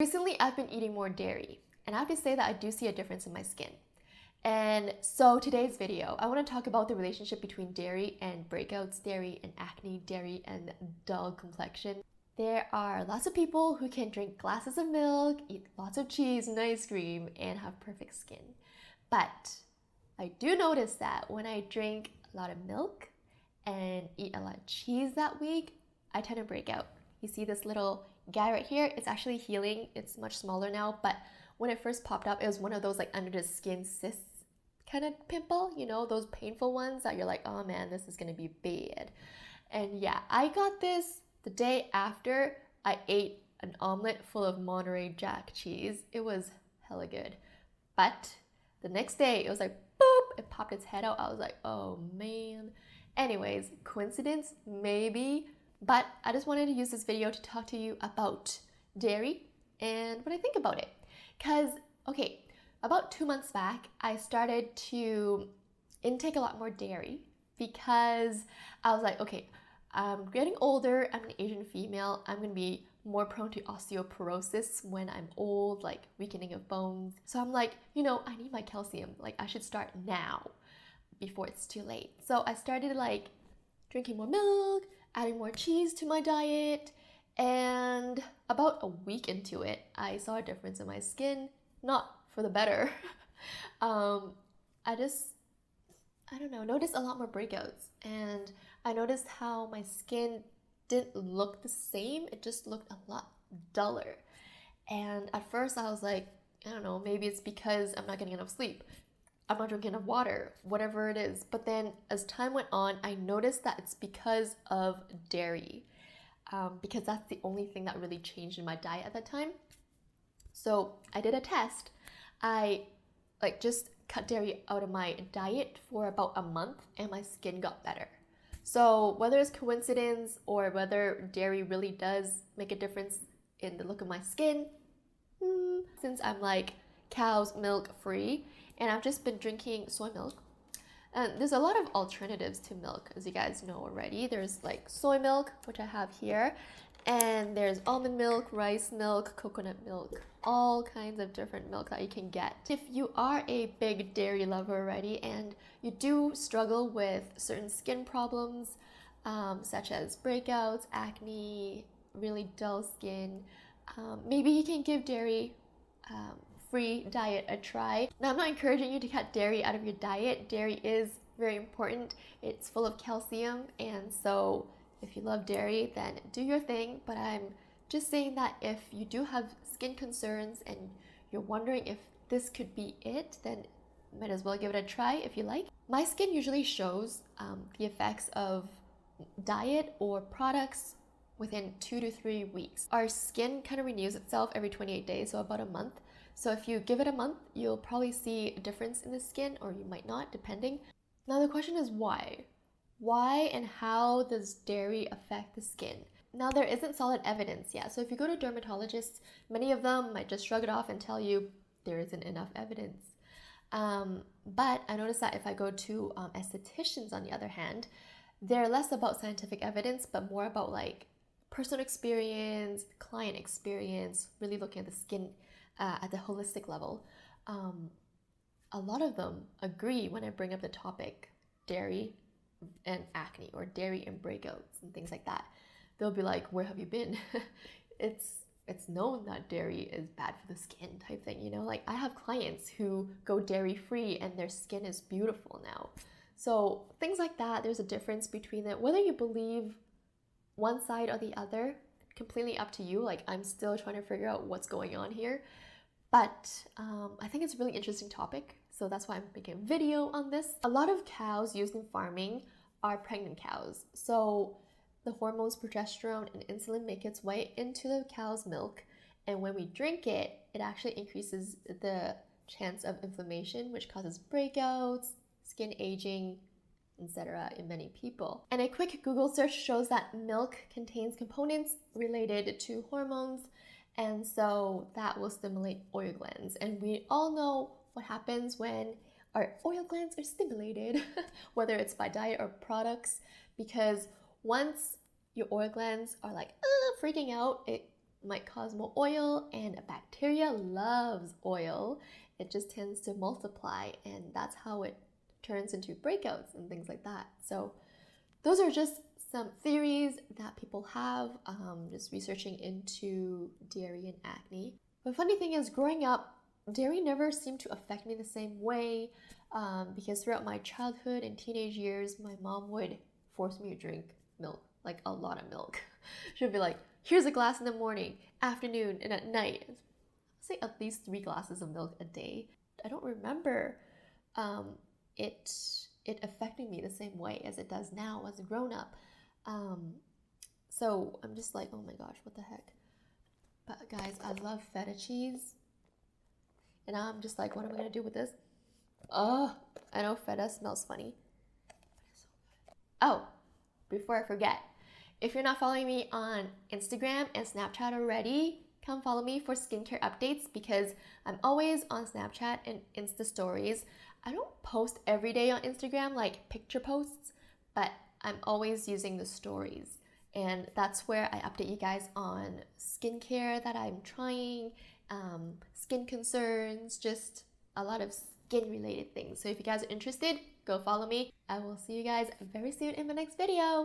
Recently, I've been eating more dairy, and I have to say that I do see a difference in my skin. And so today's video, I want to talk about the relationship between dairy and breakouts, dairy and acne, dairy and dull complexion. There are lots of people who can drink glasses of milk, eat lots of cheese and ice cream, and have perfect skin. But I do notice that when I drink a lot of milk and eat a lot of cheese that week, I tend to break out. You see this little guy right here? It's actually healing. It's much smaller now, but when it first popped up, it was one of those like under the skin cysts kind of pimple, you know, those painful ones that you're like, oh man, this is gonna be bad. And yeah, I got this the day after I ate an omelet full of Monterey Jack cheese. It was hella good. But the next day, it was like, boop, it popped its head out. I was like, oh man. Anyways, coincidence? Maybe. But I just wanted to use this video to talk to you about dairy and what I think about it. Because, okay, about 2 months back, I started to intake a lot more dairy because I was like, okay, I'm getting older, I'm an Asian female, I'm gonna be more prone to osteoporosis when I'm old, like weakening of bones. So I'm like, you know, I need my calcium. Like, I should start now before it's too late. So I started like drinking more milk, adding more cheese to my diet, and about a week into it, I saw a difference in my skin, not for the better. I don't know, noticed a lot more breakouts, and I noticed how my skin didn't look the same, it just looked a lot duller. And at first I was like, I don't know, maybe it's because I'm not getting enough sleep, I'm not drinking enough water, whatever it is. But then as time went on, I noticed that it's because of dairy, because that's the only thing that really changed in my diet at that time. So I did a test. I just cut dairy out of my diet for about a month and my skin got better. So whether it's coincidence or whether dairy really does make a difference in the look of my skin, since I'm like cow's milk free, and I've just been drinking soy milk. And there's a lot of alternatives to milk, as you guys know already. There's like soy milk, which I have here, and there's almond milk, rice milk, coconut milk, all kinds of different milk that you can get. If you are a big dairy lover already and you do struggle with certain skin problems, such as breakouts, acne, really dull skin, maybe you can give dairy free diet a try. Now, I'm not encouraging you to cut dairy out of your diet. Dairy is very important. It's full of calcium, and so if you love dairy, then do your thing. But I'm just saying that if you do have skin concerns and you're wondering if this could be it, then might as well give it a try if you like. My skin usually shows the effects of diet or products within 2 to 3 weeks. Our skin kind of renews itself every 28 days, so about a month. So if you give it a month, you'll probably see a difference in the skin, or you might not, depending. Now the question is why? Why and how does dairy affect the skin? Now there isn't solid evidence yet. So if you go to dermatologists, many of them might just shrug it off and tell you there isn't enough evidence. But I noticed that if I go to estheticians, on the other hand, they're less about scientific evidence, but more about like personal experience, client experience, really looking at the skin at the holistic level. A lot of them agree when I bring up the topic dairy and acne, or dairy and breakouts and things like that. They'll be like, where have you been? It's known that dairy is bad for the skin type thing, you know? Like, I have clients who go dairy free and their skin is beautiful now. So things like that, there's a difference between it. Whether you believe one side or the other, completely up to you. Like, I'm still trying to figure out what's going on here. But I think it's a really interesting topic, so that's why I'm making a video on this. A lot of cows used in farming are pregnant cows. So the hormones progesterone and insulin make its way into the cow's milk, and when we drink it, it actually increases the chance of inflammation, which causes breakouts, skin aging, etc. in many people. And a quick Google search shows that milk contains components related to hormones, and so that will stimulate oil glands. And we all know what happens when our oil glands are stimulated, whether it's by diet or products, because once your oil glands are like freaking out, it might cause more oil, and bacteria loves oil. It just tends to multiply, and that's how it turns into breakouts and things like that. So those are just some theories that people have, just researching into dairy and acne. But funny thing is, growing up, dairy never seemed to affect me the same way, because throughout my childhood and teenage years, my mom would force me to drink milk, like a lot of milk. She'd be like, here's a glass in the morning, afternoon, and at night. I'd say at least 3 glasses of milk a day. I don't remember it affecting me the same way as it does now as a grown-up. So I'm just like, oh my gosh, what the heck? But guys, I love feta cheese. And now I'm just like, what am I gonna do with this? Oh, I know feta smells funny, but it's so good. Oh, before I forget, if you're not following me on Instagram and Snapchat already, come follow me for skincare updates, because I'm always on Snapchat and Insta stories. I don't post every day on Instagram like picture posts, but I'm always using the stories. And that's where I update you guys on skincare that I'm trying, skin concerns, just a lot of skin related things. So if you guys are interested, go follow me. I will see you guys very soon in my next video.